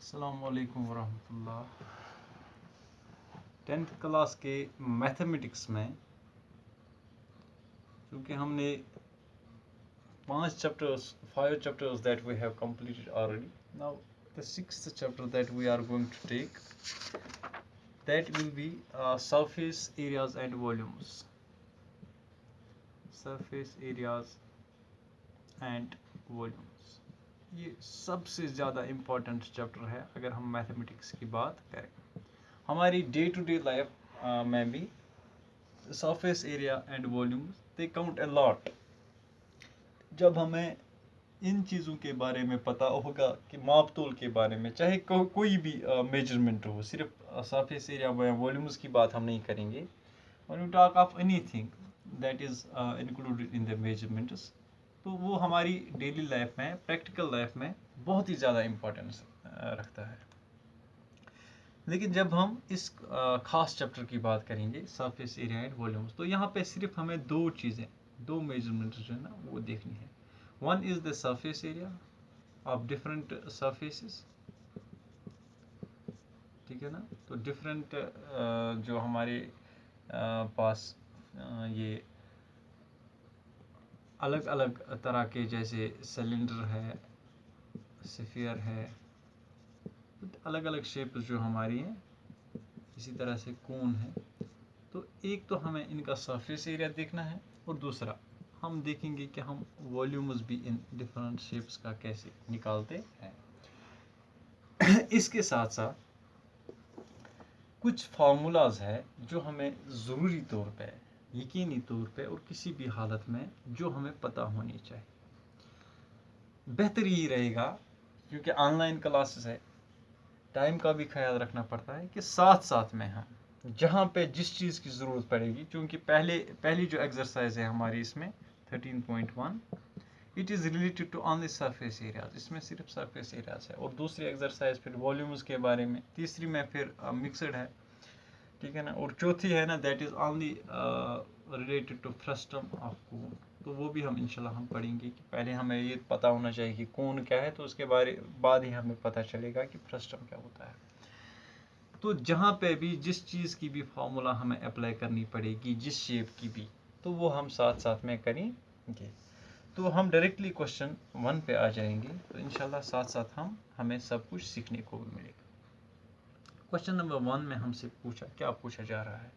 अस्सलामुअलैकुम वरहमतुल्लाह। 10th class के mathematics में क्योंकि हमने 5 chapters that we have completed already. Now the 6th chapter that we are going to take, that will be surface areas and volumes. Surface areas and volumes, ये सबसे ज़्यादा important chapter है अगर हम मैथमेटिक्स की बात करें। हमारी डे टू डे लाइफ में भी surface area and volumes they count a lot. जब हमें इन चीज़ों के बारे में पता होगा कि माप तोल के बारे में, चाहे कोई भी मेजरमेंट हो, सिर्फ सरफेस एरिया में वॉल्यूम्स की बात हम नहीं करेंगे। When we talk of anything that is included in the measurements, तो वो हमारी डेली लाइफ में, प्रैक्टिकल लाइफ में बहुत ही ज़्यादा इम्पोर्टेंस रखता है। लेकिन जब हम इस खास चैप्टर की बात करेंगे, सरफेस एरिया एंड वॉल्यूम्स, तो यहाँ पे सिर्फ हमें दो मेजरमेंट्स जो है ना वो देखनी है। One is the surface area of different surfaces, ठीक है ना। तो डिफरेंट जो हमारे पास ये अलग अलग तरह के, जैसे सिलेंडर है, स्फीयर है, अलग अलग शेप जो हमारी हैं, इसी तरह से कोन है। तो एक तो हमें इनका सरफेस एरिया देखना है, और दूसरा हम देखेंगे कि हम वॉल्यूम्स भी इन डिफरेंट शेप्स का कैसे निकालते हैं। इसके साथ साथ कुछ फार्मूलाज है जो हमें ज़रूरी तौर पे, यकीनी तौर पे और किसी भी हालत में जो हमें पता होनी चाहिए। बेहतर ही रहेगा, क्योंकि ऑनलाइन क्लासेस है, टाइम का भी ख्याल रखना पड़ता है कि साथ साथ में हम जहाँ पे जिस चीज़ की ज़रूरत पड़ेगी, क्योंकि पहली जो एक्सरसाइज है हमारी इसमें 13.1, it is related to only surface areas, इसमें सिर्फ सरफेस एरियाज है। और दूसरी एक्सरसाइज फिर वॉल्यूम्स के बारे में, तीसरी में फिर मिक्सड है, ठीक है ना। और चौथी है ना, that is only related to frustum of cone. तो वो भी हम इंशाल्लाह हम पढ़ेंगे कि पहले हमें ये पता होना चाहिए कि कोन क्या है, तो उसके बाद ही हमें पता चलेगा कि फ्रस्टम क्या होता है। तो जहाँ पे भी जिस चीज़ की भी फार्मूला हमें अप्लाई करनी पड़ेगी, जिस शेप की भी, तो वो हम साथ साथ में करेंगे। तो हम डायरेक्टली क्वेश्चन 1 पे आ जाएंगे, तो इंशाल्लाह साथ साथ हमें सब कुछ सीखने को भी मिलेगा। क्वेश्चन नंबर 1 में हमसे क्या पूछा जा रहा है।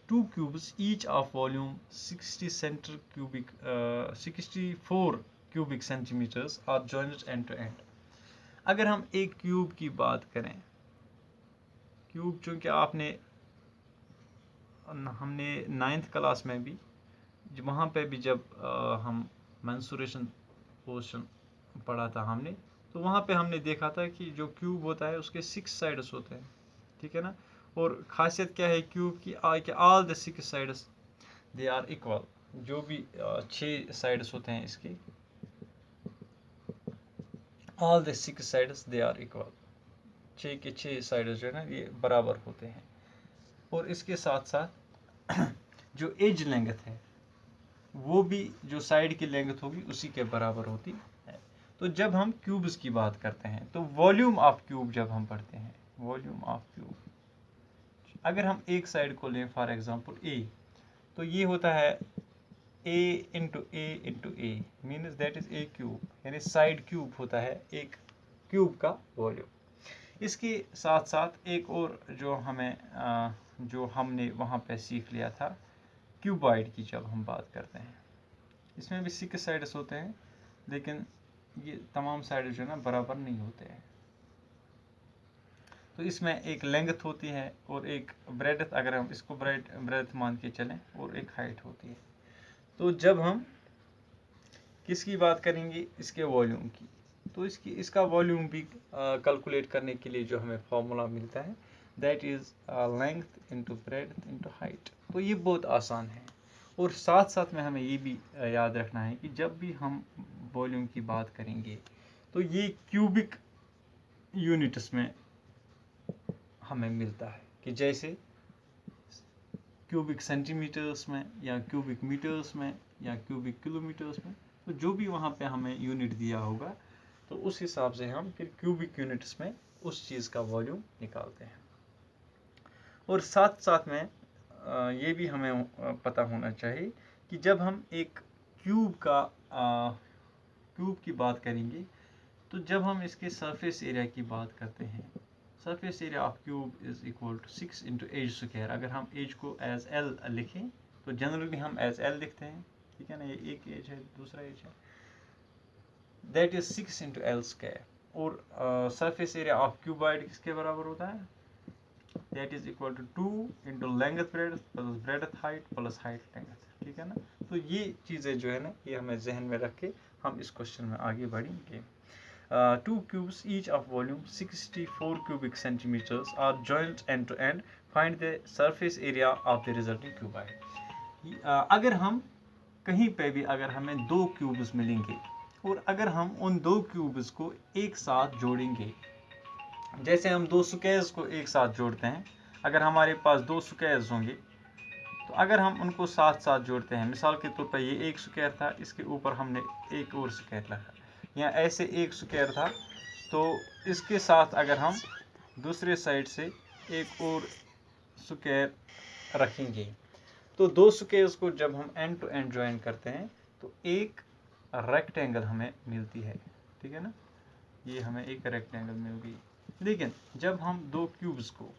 2 cubes each of volume 64 cubic centimetres are joint end to end. अगर हम एक क्यूब की बात करें, क्यूब चूँकि हमने 9th क्लास में भी, वहाँ पे भी जब हम मेंसुरेशन पोर्शन पढ़ा था हमने, तो वहाँ पे हमने देखा था कि जो क्यूब होता है उसके 6 साइड्स होते हैं, ठीक है ना। और खासियत क्या है क्यूब की, कि all the 6 sides they are equal. जो भी 6 साइड्स होते हैं इसके, all the 6 sides they are equal, 6 के 6 साइड्स जो है ना ये बराबर होते हैं। और इसके साथ साथ जो एज लेंथ है वो भी जो साइड की लेंथ होगी उसी के बराबर होती है। तो जब हम क्यूब्स की बात करते हैं, तो वॉल्यूम ऑफ क्यूब जब हम पढ़ते हैं, वॉल्यूम ऑफ क्यूब, अगर हम एक साइड को लें फॉर एग्जांपल ए, तो ये होता है a into A means that is a cube, यानी साइड क्यूब होता है एक क्यूब का वॉल्यूम। इसके साथ साथ एक और जो हमने वहाँ पे सीख लिया था, क्यूबॉइड की जब हम बात करते हैं, इसमें भी 6 साइड्स होते हैं, लेकिन ये तमाम साइड जो है ना बराबर नहीं होते हैं। तो इसमें एक लेंथ होती है और एक ब्रेड्थ, अगर हम इसको ब्रेड्थ मान के चलें, और एक हाइट होती है। तो जब हम किसकी बात करेंगे, इसके वॉल्यूम की, तो इसका वॉल्यूम भी कैलकुलेट करने के लिए जो हमें फॉर्मूला मिलता है, that is length into breadth into height. तो ये बहुत आसान है। और साथ साथ में हमें ये भी याद रखना है कि जब भी हम वॉल्यूम की बात करेंगे, तो ये क्यूबिक यूनिट्स में हमें मिलता है, कि जैसे क्यूबिक सेंटीमीटर्स में, या क्यूबिक मीटर्स में, या क्यूबिक किलोमीटर्स में। तो जो भी वहाँ पे हमें यूनिट दिया होगा, तो उस हिसाब से हम फिर क्यूबिक यूनिट्स में उस चीज़ का वॉल्यूम निकालते हैं। और साथ साथ में ये भी हमें पता होना चाहिए कि जब हम एक क्यूब की बात करेंगे, तो जब हम इसके सरफेस एरिया की बात करते हैं, surface area of cube is equal to 6 into edge square. अगर हम एज को एज एल लिखें तो जनरली हम एज एल लिखते हैं, ठीक है ना, ये एक एज है, दूसरा एज है, that is 6 into L square. और सरफेस एरिया ऑफ क्यूबॉइड किसके बराबर होता है, that is equal to 2 into length breadth plus breadth height plus height length, ठीक है ना। तो ये चीज़ें जो है ना, ये हमें जहन में रख के हम इस क्वेश्चन में आगे बढ़ेंगे। Two cubes each of volume 64 cubic centimeters are joined end to end. Find the surface area of the resulting cuboid. अगर हम कहीं पे भी अगर हमें दो क्यूब्स मिलेंगे और अगर हम उन दो क्यूब्स को एक साथ जोड़ेंगे, जैसे हम दो स्क्वायर्स को एक साथ जोड़ते हैं, अगर हमारे पास दो स्क्वायर्स होंगे तो अगर हम उनको साथ साथ जोड़ते हैं, मिसाल के तौर पर ये एक स्क्वायर था, इसके ऊपर हमने एक और स्क्वायर रखा, या ऐसे एक स्क्वायर था, तो इसके साथ अगर हम दूसरे साइड से एक और स्क्वायर रखेंगे, तो दो स्क्वायर्स को जब हम एंड टू एंड ज्वाइन करते हैं तो एक रेक्टेंगल हमें मिलती है, ठीक है ना, ये हमें एक रेक्टेंगल मिल गई। लेकिन जब हम दो क्यूब्स को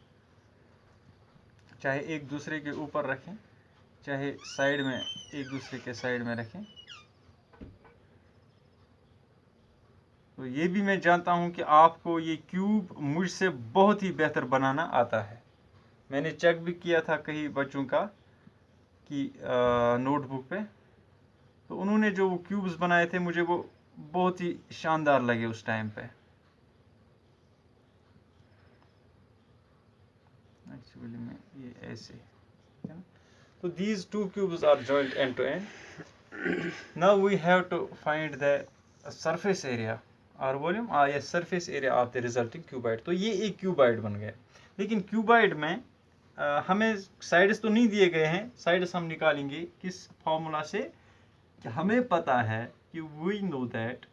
चाहे एक दूसरे के ऊपर रखें, चाहे साइड में एक दूसरे के साइड में रखें, तो ये भी मैं जानता हूं कि आपको ये क्यूब मुझसे बहुत ही बेहतर बनाना आता है। मैंने चेक भी किया था कई बच्चों का कि नोटबुक पे, तो उन्होंने जो वो क्यूब्स बनाए थे मुझे वो बहुत ही शानदार लगे उस टाइम पे। एक्चुअली में ये ऐसे है ना, तो these two cubes are joined end to end. Now we have to find the surface area और वॉल्यूम या surface area of the resulting cuboid. तो ये एक क्यूबाइड बन गया, लेकिन क्यूबाइड में हमें साइड्स तो नहीं दिए गए हैं। साइड्स हम निकालेंगे किस फॉर्मूला से, कि हमें पता है कि वी नो दैट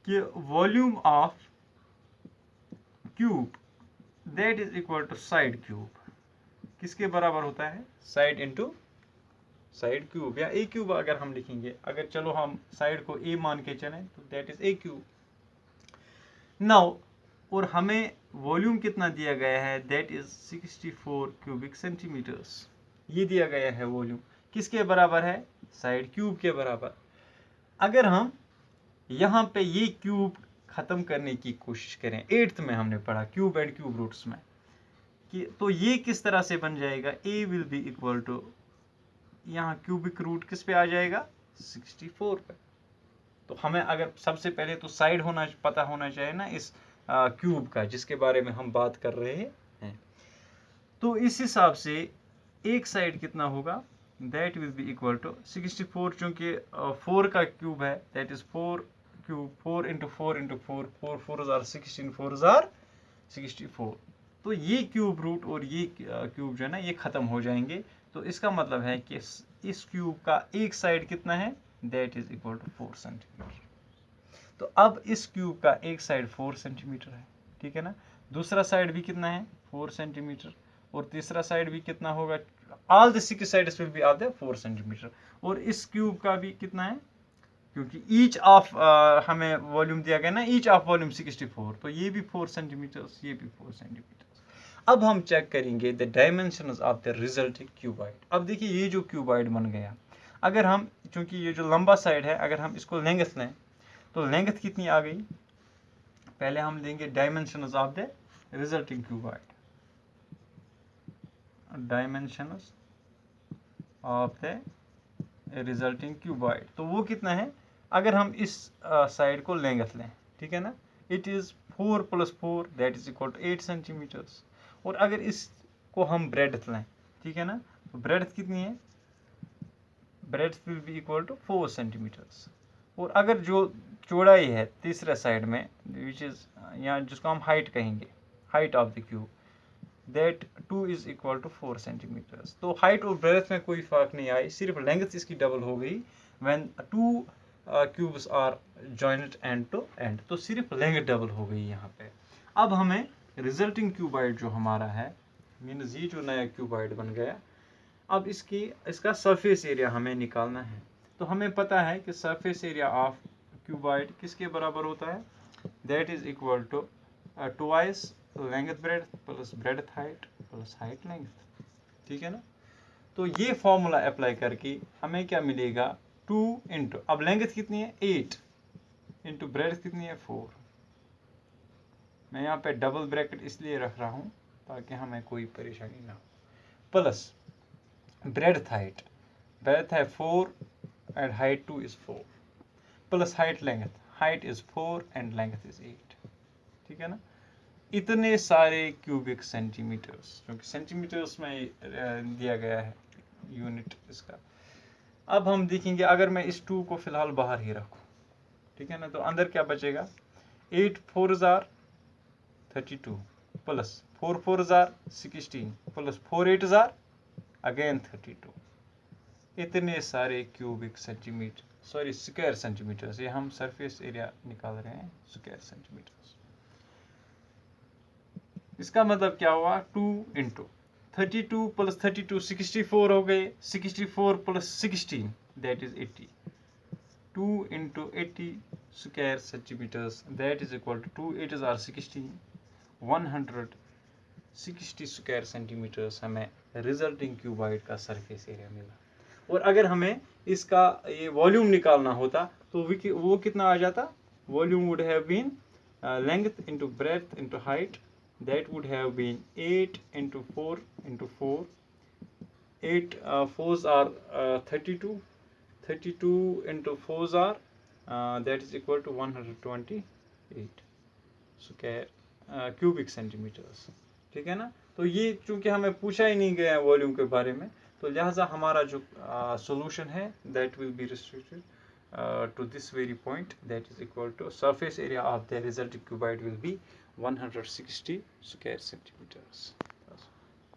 कि volume of cube that is equal to side cube. किसके बराबर होता है, साइड इंटू साइड क्यूब, या ए क्यूब अगर हम लिखेंगे, अगर चलो हम साइड को ए मान के चलें तो that is a cube. Now और हमें वॉल्यूम कितना दिया गया है, दैट इज 64 क्यूबिक सेंटीमीटर्स। ये दिया गया है वॉल्यूम, किसके बराबर है, साइड क्यूब के बराबर। अगर हम यहाँ पे ये क्यूब खत्म करने की कोशिश करें, 8th में हमने पढ़ा क्यूब एंड क्यूब रूट्स में, कि तो ये किस तरह से बन जाएगा, ए विल बी इक्वल टू, यहाँ क्यूबिक रूट किस पे आ जाएगा, 64 पे। तो हमें अगर सबसे पहले तो साइड होना पता होना चाहिए ना इस क्यूब का जिसके बारे में हम बात कर रहे हैं। तो इस हिसाब से एक साइड कितना होगा, that will be equal to 64, चूंकि 4 का क्यूब है, that is 4 cube, 4 into 4 into 4, 4 4 are 16, 4 are 64। तो ये क्यूब रूट और ये क्यूब जो है ना, ये खत्म हो जाएंगे। तो इसका मतलब है कि इस क्यूब का एक साइड कितना है, that is equal to 4 centimetre. तो अब इस क्यूब का एक साइड 4 सेंटीमीटर है, ठीक है ना, दूसरा साइड भी कितना है, 4 सेंटीमीटर, और तीसरा साइड भी कितना होगा, all the 6 sides will be of the 4 centimetre. और इस क्यूब का भी कितना है, क्योंकि ईच ऑफ हमें वॉल्यूम दिया गया ना, ईच ऑफ वॉल्यूम 64, तो ये भी 4 सेंटीमीटर्स, ये भी 4 सेंटीमीटर। अब हम चेक करेंगे the dimensions of the resulting cuboid. अब देखिए ये जो क्यूबॉइड बन गया, अगर हम, चूंकि ये जो लंबा साइड है, अगर हम इसको लेंथ लें तो लेंथ कितनी आ गई, पहले हम लेंगे dimensions of the resulting cuboid, dimensions of the resulting cuboid, तो वो कितना है, अगर हम इस साइड को लेंथ लें, ठीक है ना, it is 4 + 4 that is equal to 8 centimetres. और अगर इसको हम ब्रेड्थ लें, ठीक है ना, तो ब्रेड्थ कितनी है, breadth will be equal to 4 centimetres. और अगर जो चौड़ाई है तीसरे साइड में, विच इज यहाँ जिसको हम हाइट कहेंगे, height of the cube, that 2 is equal to 4 centimetres. तो हाइट और ब्रेड्थ में कोई फर्क नहीं आई, सिर्फ लेंथ इसकी डबल हो गई when 2 cubes are joint end to end, तो सिर्फ लेंथ डबल हो गई यहाँ पे। अब हमें रिजल्टिंग क्यूबाइड जो हमारा है, मीन्स ये जो नया क्यूबाइड बन गया, अब इसका सरफेस एरिया हमें निकालना है। तो हमें पता है कि सरफेस एरिया ऑफ क्यूबाइड किसके बराबर होता है, that is equal to twice length breadth plus breadth height plus height length, ठीक है ना। तो ये फॉर्मूला अप्लाई करके हमें क्या मिलेगा, 2 इंटू, अब लेंथ कितनी है 8 इंटू ब्रेड्थ कितनी है 4। मैं यहाँ पे डबल ब्रैकेट इसलिए रख रहा हूँ ताकि हमें कोई परेशानी ना हो, प्लस ब्रेड्थ हाइट, ब्रेड्थ है 4 and height 2 is 4, plus height length, height is 4 and length is 8, ठीक है ना। इतने सारे क्यूबिक सेंटीमीटर्स, क्योंकि सेंटीमीटर्स में दिया गया है यूनिट इसका। अब हम देखेंगे अगर मैं इस 2 को फिलहाल बाहर ही रखूं, ठीक है ना, तो अंदर क्या बचेगा, 8 4 32 प्लस 4 4 16 प्लस 4 8 अगेन 32। इतने सारे cubic centimetre, sorry square centimetres, ये हम सरफेस एरिया निकाल रहे हैं स्क्वायर सेंटीमीटर्स। इसका मतलब क्या हुआ, 2 इंटू 32 प्लस 32 64 हो गए, 64 plus 16 that is 80, 2 into 80 square centimetres that is equal to 2 8 16, 160 square centimetres हमें रिजल्टिंग क्यूबाइड का सरफेस एरिया मिला। और अगर हमें इसका ये वॉल्यूम निकालना होता तो वो कितना आ जाता, volume would have been length into breadth into height, that would have been 8 into 4 into 4, 8 4s are 32, 32 into 4s are that is equal to 128 square cubic centimetres, ठीक है ना। तो ये चूंकि हमें पूछा ही नहीं गया वॉल्यूम के बारे में, तो लिहाजा हमारा जो सॉल्यूशन है that will be restricted to this very point, that is equal to surface area of the resulting cuboid will be 160 square centimeters.